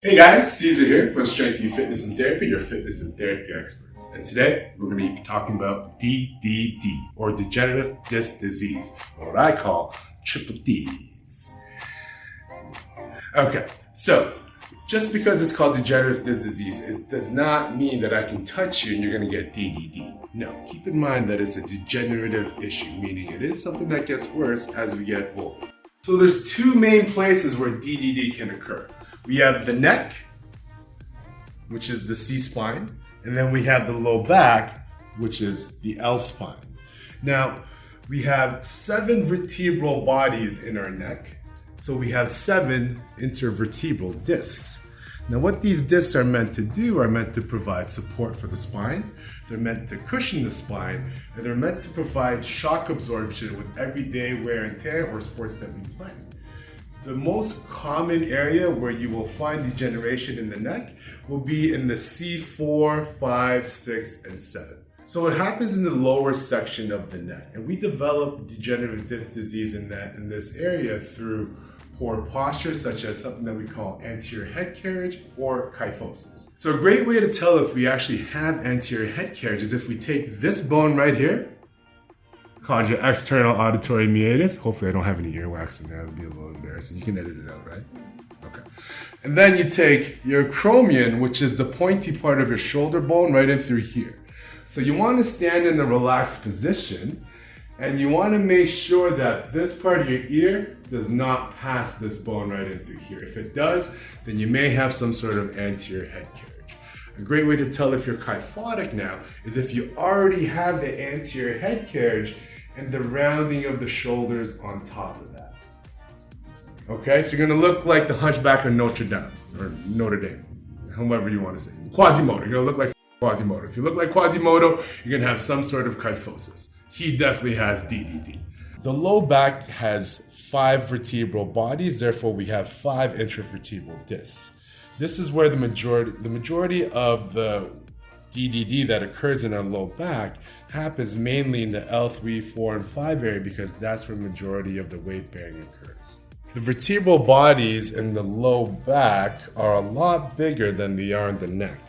Hey guys, Caesar here from Strength You Fitness and Therapy, your fitness and therapy experts. And today we're going to be talking about DDD, or Degenerative Disc Disease, or what I call triple Ds. Okay, so just because it's called Degenerative Disc Disease, it does not mean that I can touch you and you're going to get DDD. No, keep in mind that it's a degenerative issue, meaning it is something that gets worse as we get older. So there's two main places where DDD can occur. We have the neck, which is the C-spine, and then we have the low back, which is the L-spine. Now, we have 7 vertebral bodies in our neck, so we have 7 intervertebral discs. Now, what these discs are meant to do are meant to provide support for the spine, they're meant to cushion the spine, and they're meant to provide shock absorption with everyday wear and tear or sports that we play. The most common area where you will find degeneration in the neck will be in the C4, 5, 6, and 7. So it happens in the lower section of the neck, and we develop degenerative disc disease in this area through poor posture, such as something that we call anterior head carriage or kyphosis. So a great way to tell if we actually have anterior head carriage is if we take this bone right here, called your external auditory meatus. Hopefully I don't have any earwax in there. That'll be a little embarrassing. You can edit it out, right? Okay. And then you take your acromion, which is the pointy part of your shoulder bone, right in through here. So you want to stand in a relaxed position, and you want to make sure that this part of your ear does not pass this bone right in through here. If it does, then you may have some sort of anterior head carriage. A great way to tell if you're kyphotic now is if you already have the anterior head carriage and the rounding of the shoulders on top of that. Okay, so you're gonna look like the Hunchback of Notre Dame, or Notre Dame, however you want to say it. Quasimodo, you're gonna look like Quasimodo. If you look like Quasimodo, you're gonna have some sort of kyphosis. He definitely has DDD. The low back has 5 vertebral bodies, therefore we have 5 intravertebral discs. This is where the majority of the DDD that occurs in our low back happens mainly in the L3, 4, and 5 area because that's where the majority of the weight bearing occurs. The vertebral bodies in the low back are a lot bigger than they are in the neck.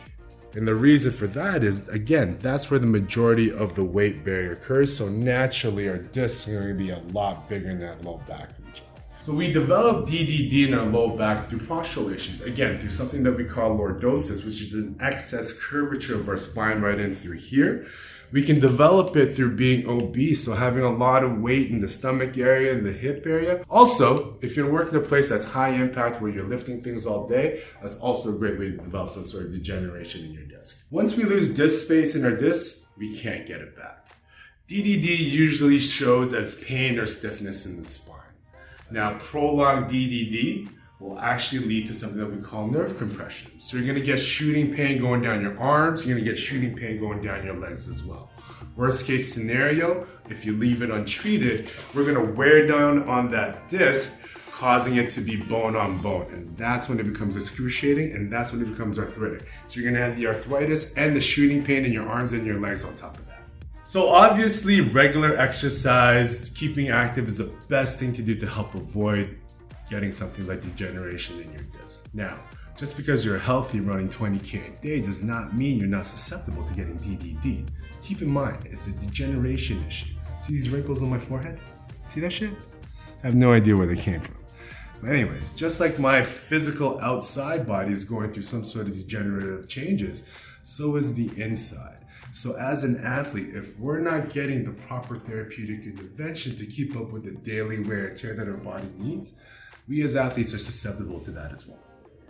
And the reason for that is, again, that's where the majority of the weight bearing occurs, so naturally our discs are going to be a lot bigger in that low back region. So we develop DDD in our low back through postural issues, again, through something that we call lordosis, which is an excess curvature of our spine right in through here. We can develop it through being obese, so having a lot of weight in the stomach area and the hip area. Also, if you're working in a place that's high impact where you're lifting things all day, that's also a great way to develop some sort of degeneration in your disc. Once we lose disc space in our discs, we can't get it back. DDD usually shows as pain or stiffness in the spine. Now, prolonged DDD will actually lead to something that we call nerve compression. So you're going to get shooting pain going down your arms, you're going to get shooting pain going down your legs as well. Worst case scenario, if you leave it untreated, we're going to wear down on that disc, causing it to be bone on bone. And that's when it becomes excruciating, and that's when it becomes arthritic. So you're going to have the arthritis and the shooting pain in your arms and your legs on top of that. So obviously, regular exercise, keeping active is the best thing to do to help avoid getting something like degeneration in your disc. Now, just because you're healthy running 20K a day does not mean you're not susceptible to getting DDD. Keep in mind, it's a degeneration issue. See these wrinkles on my forehead? See that shit? I have no idea where they came from. But anyways, just like my physical outside body is going through some sort of degenerative changes, so is the inside. So as an athlete, if we're not getting the proper therapeutic intervention to keep up with the daily wear and tear that our body needs, we as athletes are susceptible to that as well.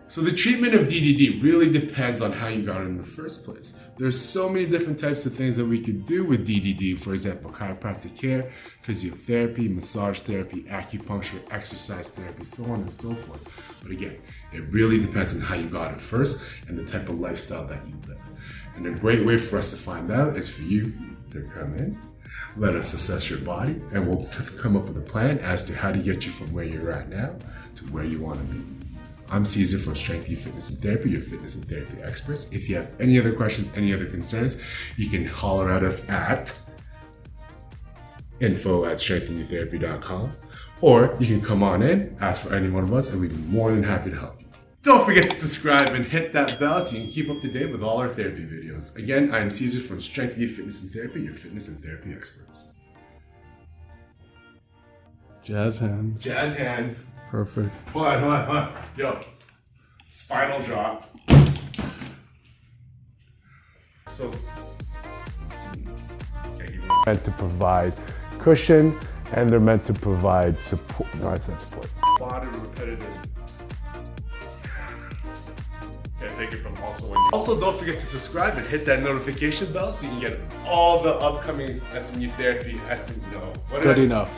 So the treatment of DDD really depends on how you got it in the first place. There's so many different types of things that we could do with DDD, for example, chiropractic care, physiotherapy, massage therapy, acupuncture, exercise therapy, so on and so forth. But again, it really depends on how you got it first and the type of lifestyle that you live. And a great way for us to find out is for you to come in, let us assess your body, and we'll come up with a plan as to how to get you from where you're at now to where you want to be. I'm Caesar from Strength You Fitness and Therapy, your fitness and therapy experts. If you have any other questions, any other concerns, you can holler at us at info@strengthenyoutherapy.com, or you can come on in, ask for any one of us, and we'd be more than happy to help you. Don't forget to subscribe and hit that bell so you can keep up to date with all our therapy videos. Again, I'm Ceazar from Strength You Fitness and Therapy, your fitness and therapy experts. Jazz hands. Jazz hands. Perfect. Hold on. Yo. Spinal drop. So. Meant to provide cushion, and they're meant to provide support. No, I said support. Body repetitive. Can't take it from also don't forget to subscribe and hit that notification bell so you can get all the upcoming SNU therapy. Good enough.